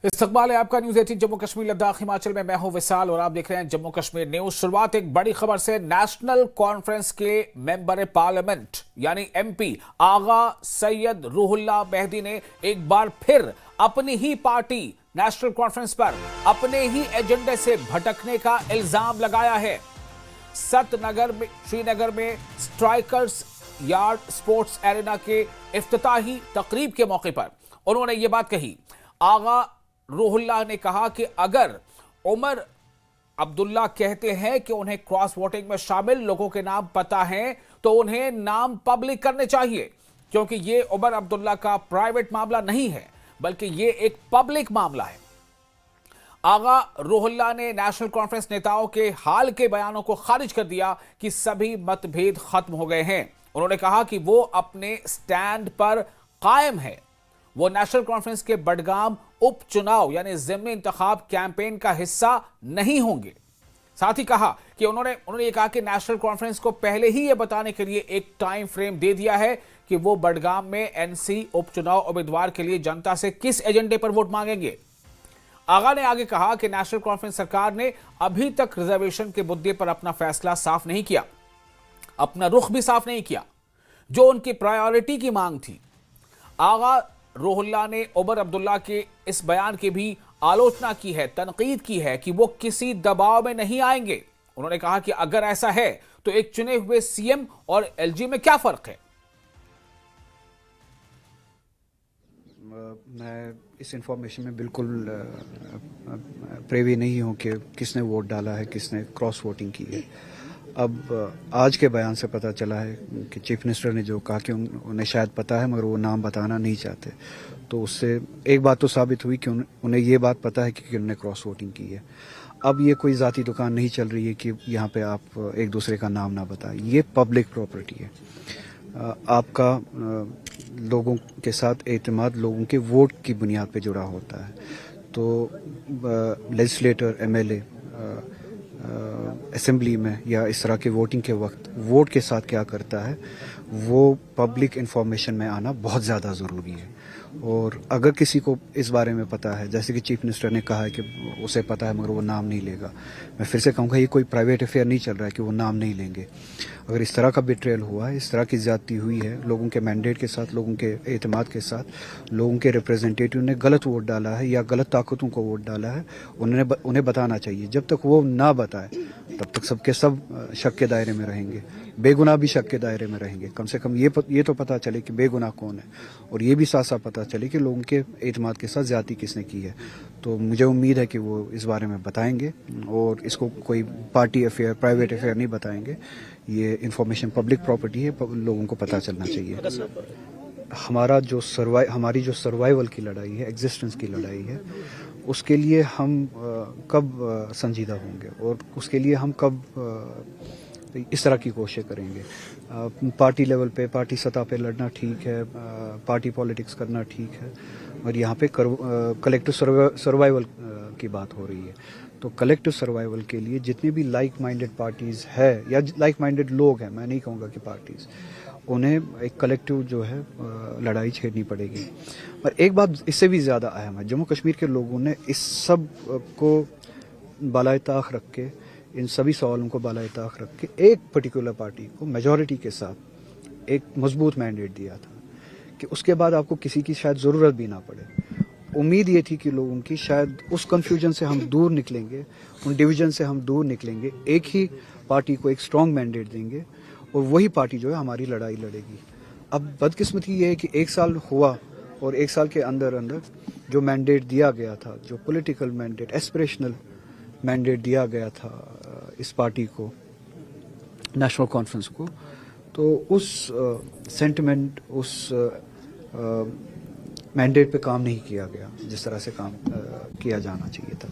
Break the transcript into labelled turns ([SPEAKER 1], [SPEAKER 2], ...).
[SPEAKER 1] इस्तकबाल है आपका न्यूज 18 जम्मू कश्मीर लद्दाख हिमाचल में। मैं हूं विशाल और आप देख रहे हैं जम्मू कश्मीर न्यूज। शुरुआत एक बड़ी खबर से। नेशनल कॉन्फ्रेंस के मेंबर पार्लियामेंट यानी एमपी आगा सैयद रूहुल्लाह मेहदी ने एक बार फिर अपनी ही पार्टी नेशनल कॉन्फ्रेंस पर अपने ही एजेंडे से भटकने का इल्जाम लगाया है। श्रीनगर में स्ट्राइकर्स यार्ड स्पोर्ट्स एरेना के इफ्तिताही तकरीब के मौके पर उन्होंने ये बात कही। आगा रूहुल्लाह ने कहा कि अगर उमर अब्दुल्ला कहते हैं कि उन्हें क्रॉस वोटिंग में शामिल लोगों के नाम पता हैं तो उन्हें नाम पब्लिक करने चाहिए, क्योंकि ये उमर अब्दुल्ला का प्राइवेट मामला नहीं है बल्कि ये एक पब्लिक मामला है। आगा रूहुल्लाह ने नेशनल कॉन्फ्रेंस नेताओं के हाल के बयानों को खारिज कर दिया कि सभी मतभेद खत्म हो गए हैं। उन्होंने कहा कि वो अपने स्टैंड पर कायम है। वो नेशनल कॉन्फ्रेंस के बडगाम उपचुनाव यानी ज़िमनी इंतखाब कैंपेन का हिस्सा नहीं होंगे। साथ ही कहा कि उन्होंने ये कहा कि नेशनल कॉन्फ्रेंस को पहले ही ये बताने के लिए एक टाइम फ्रेम दे दिया है कि वो बडगाम में एनसी उपचुनाव उम्मीदवार के लिए जनता से किस एजेंडे पर वोट मांगेंगे। आगा ने आगे कहा कि नेशनल कॉन्फ्रेंस सरकार ने अभी तक रिजर्वेशन के मुद्दे पर अपना फैसला साफ नहीं किया, अपना रुख भी साफ नहीं किया जो उनकी प्रायोरिटी की मांग थी। आगा रूहुल्लाह ने उमर अब्दुल्ला के इस बयान की भी आलोचना की है, तनकीद की है कि वो किसी दबाव में नहीं आएंगे। उन्होंने कहा कि अगर ऐसा है तो एक चुने हुए सीएम और एलजी में क्या फर्क है।
[SPEAKER 2] मैं इस इंफॉर्मेशन में बिल्कुल प्रेवी नहीं हूं कि किसने वोट डाला है, किसने क्रॉस वोटिंग की है। अब आज के बयान से पता चला है कि चीफ मिनिस्टर ने जो कहा कि उन्हें शायद पता है मगर वो नाम बताना नहीं चाहते, तो उससे एक बात तो साबित हुई कि उन्हें ये बात पता है कि उन्होंने क्रॉस वोटिंग की है। अब ये कोई ज़ाती दुकान नहीं चल रही है कि यहाँ पे आप एक दूसरे का नाम ना बताएं। ये पब्लिक प्रॉपर्टी है। आपका लोगों के साथ एतमाद लोगों के वोट की बुनियाद पे जुड़ा होता है। तो लेजिस्लेटर, एमएलए असेंबली में या इस तरह के वोटिंग के वक्त वोट के साथ क्या करता है वो पब्लिक इंफॉर्मेशन में आना बहुत ज़्यादा ज़रूरी है। और अगर किसी को इस बारे में पता है, जैसे कि चीफ मिनिस्टर ने कहा है कि उसे पता है मगर वो नाम नहीं लेगा, मैं फिर से कहूँगा ये कोई प्राइवेट अफेयर नहीं चल रहा है कि वो नाम नहीं लेंगे। अगर इस तरह का बिट्रेयल हुआ है, इस तरह की ज्यादती हुई है लोगों के मैंडेट के साथ, लोगों के एतमाद के साथ, लोगों के रिप्रेजेंटेटिव ने गलत वोट डाला है या गलत ताकतों को वोट डाला है, उन्हें बताना चाहिए। जब तक वो ना बताए तब तक सबके सब शक के दायरे में रहेंगे, बेगुनाह भी शक के दायरे में रहेंगे। कम से कम ये तो पता चले कि बेगुनाह कौन है, और ये भी साथ साथ पता चले कि लोगों के एतमाद के साथ ज्यादती किसने की है। तो मुझे उम्मीद है कि वो इस बारे में बताएंगे और इसको कोई पार्टी अफेयर, प्राइवेट अफेयर नहीं बताएंगे। ये इंफॉर्मेशन पब्लिक प्रॉपर्टी है, लोगों को पता चलना चाहिए। हमारी जो सर्वाइवल की लड़ाई है, एग्जिस्टेंस की लड़ाई है, उसके लिए हम कब संजीदा होंगे और उसके लिए हम कब इस तरह की कोशिश करेंगे। पार्टी लेवल पे, पार्टी सतह पे लड़ना ठीक है, पार्टी पॉलिटिक्स करना ठीक है, और यहाँ पे कलेक्टिव सर्वाइवल की बात हो रही है। तो कलेक्टिव सर्वाइवल के लिए जितनी भी लाइक माइंडेड पार्टीज है या लाइक माइंडेड लोग हैं, मैं नहीं कहूँगा कि पार्टीज, उन्हें एक कलेक्टिव जो है लड़ाई छेड़नी पड़ेगी। और एक बात इससे भी ज़्यादा अहम है, जम्मू कश्मीर के लोगों ने इस सब को बालाए ताख रख के, इन सभी सवालों को बालाए ताख रख के एक पर्टिकुलर पार्टी को मेजॉरिटी के साथ एक मजबूत मैंडेट दिया था कि उसके बाद आपको किसी की शायद ज़रूरत भी ना पड़े। उम्मीद ये थी कि लोगों की शायद उस कन्फ्यूजन से हम दूर निकलेंगे, उन डिवीजन से हम दूर निकलेंगे, एक ही पार्टी को एक स्ट्रॉन्ग मैंडेट देंगे और वही पार्टी जो है हमारी लड़ाई लड़ेगी। अब बदकिस्मती ये है कि एक साल हुआ और एक साल के अंदर अंदर जो मैंडेट दिया गया था, जो पॉलिटिकल मैंडेट, एस्पिरेशनल मैंडेट दिया गया था इस पार्टी को, नेशनल कॉन्फ्रेंस को, तो उस सेंटिमेंट, उस मैंडेट पे काम नहीं किया गया जिस तरह से काम किया जाना चाहिए था।